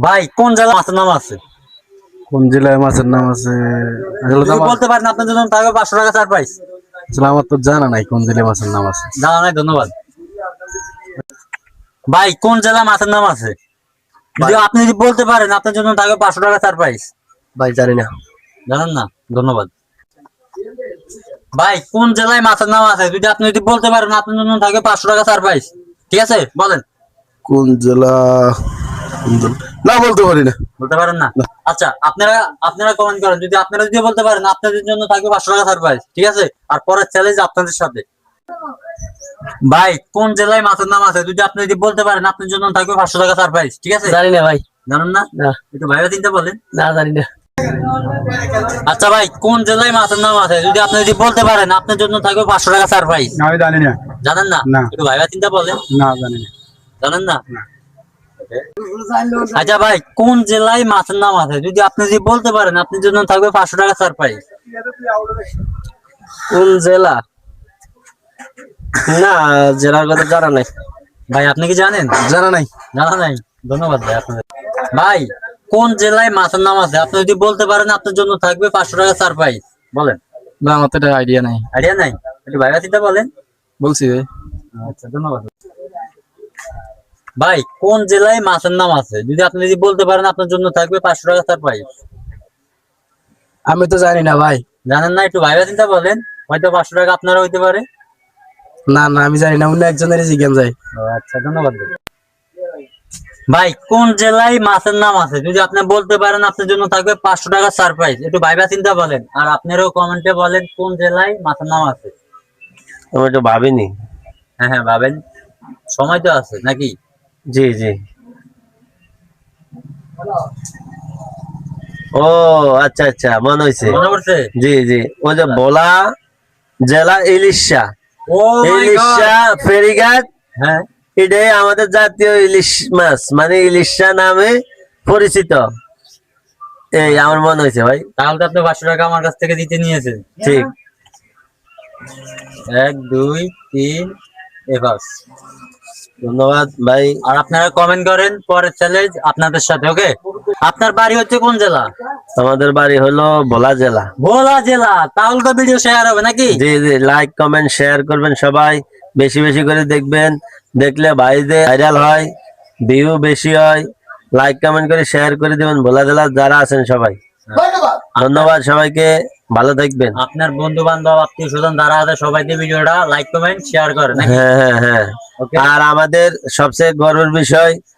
ভাই কোন জেলা মাছের নাম আছে? কোন জেলায় মাছের নাম আছে? আসলে তো যদি বলতে পারেন আপনার জন্য থাকবে 500 টাকা সারপ্রাইজ। আমার তো জানা নাই কোন জেলায় মাছের নাম আছে। জানা নাই, ধন্যবাদ। ভাই কোন জেলা মাছের নাম আছে? যদি আপনি যদি বলতে পারেন আপনার জন্য থাকবে 500 টাকা সারপ্রাইজ। ভাই জানি না। জানেন না, ধন্যবাদ। ভাই কোন জেলায় মাছের নাম আছে? যদি বলতে পারেন আপনার জন্য থাকবে 500 টাকা সারপ্রাইজ। ঠিক আছে, বলেন। কোন জেলা? না, বলতে পারি না। বলতে পারেন না? আচ্ছা, আপনারা আপনারা কমেন্ট করেন। যদি বলতে পারেন আপনাদের জন্য থাকবে 500 টাকা সারপ্রাইজ। ঠিক আছে, আর পরের চ্যালেঞ্জ আপনাদের সাথে। ভাই কোন জেলায় মাছের নাম আছে? যদি বলতে পারেন আপনার জন্য থাকবে 500 টাকা সারপ্রাইজ। ঠিক আছে, জানি না ভাই। জানেন না? না। একটু ভাইবা চিন্তা বলেন। না, জানি না। আচ্ছা ভাই কোন জেলায় মাছের নাম আছে? যদি বলতে পারেন আপনার জন্য থাকবে 500 টাকা সারপ্রাইজ। আমি জানি না। জানেন না? না। একটু ভাইবা চিন্তা বলেন। না, জানি না। জানেন না? আচ্ছা ভাই কোন জেলায় মাছের নাম আছে? যদি বলতে পারেন আপনার জন্য থাকবে 500 টাকা সারপ্রাইজ। কোন জেলা? না, জেলার কথা জানা নাই। ভাই আপনি কি জানেন? জানা নাই। জানা নাই, ধন্যবাদ ভাই আপনাদের। ভাই কোন জেলায় মাছের নাম আছে? আপনি যদি বলতে পারেন আপনার জন্য থাকবে 500 টাকা সারপ্রাইজ। বলেন। না, আমার তো এটা আইডিয়া নাই। আইডিয়া নাই? একটু ভাইবা চিন্তা বলেন। বলছি ভাই। আচ্ছা, ধন্যবাদ। ভাই কোন জেলায় মাছের নাম আছে? যদি বলতে পারেন আপনার জন্য থাকবে 500 টাকা সারপ্রাইজ। আমি তো জানি না ভাই। জানেন না? একটু ভাইবা চিন্তা বলেন, হয়তো 500 টাকা আপনারা হইতে পারে। না না, আমি জানি না, অন্য একজনের জিজ্ঞান যায়। আচ্ছা, ধন্যবাদ। ভাই কোন জেলায় মাছের নাম আছে? যদি আপনি বলতে পারেন আপনার জন্য থাকবে 500 টাকা সারপ্রাইজ। একটু ভাইবা চিন্তা বলেন, আর আপনারাও কমেন্টে বলেন কোন জেলায় মাছের নাম আছে। আমি তো ভাবিনি। হ্যাঁ হ্যাঁ, ভাবেন, সময় তো আছে নাকি? জি জি। ও আচ্ছা আচ্ছা, মনে হয়েছে। মনে পড়ছে? জি জি, ওই যে ভোলা জেলা ইলিশা। ও মাই ইলিশা গড। ফেরিঘাট, হ্যাঁ, এটাই আমাদের জাতীয় ইলিশ মাছ, মানে ইলিশা নামে পরিচিত। এই আমার মনে হয়েছে ভাই। তাহলে তো আপনি 500 টাকা আমার কাছ থেকে দিতে নিয়েছেন। ঠিক। 1 2 3 এবার। ধন্যবাদ ভাই। আর আপনারা কমেন্ট করেন পরের চ্যালেঞ্জ আপনাদের সাথে। ওকে, আপনার বাড়ি হচ্ছে কোন জেলা? আমাদের বাড়ি হলো ভোলা জেলা। ভোলা জেলা। তাহলে তো ভিডিও শেয়ার হবে নাকি? জি জি, লাইক কমেন্ট শেয়ার করবেন সবাই, বেশি বেশি করে দেখবেন। দেখলে ভাইদের ভাইরাল হয়, ভিউ বেশি হয়। লাইক কমেন্ট করে শেয়ার করে দিবেন ভোলা জেলার যারা আছেন সবাই। ধন্যবাদ সবাইকে, ভালো থাকবেন। আপনার বন্ধু বান্ধব আত্মীয় স্বজন যারা আছে সবাইকে ভিডিওটা লাইক কমেন্ট শেয়ার করেন নাকি? হ্যাঁ হ্যাঁ হ্যাঁ। ওকে। আর আমাদের সবচেয়ে গর্বের বিষয়,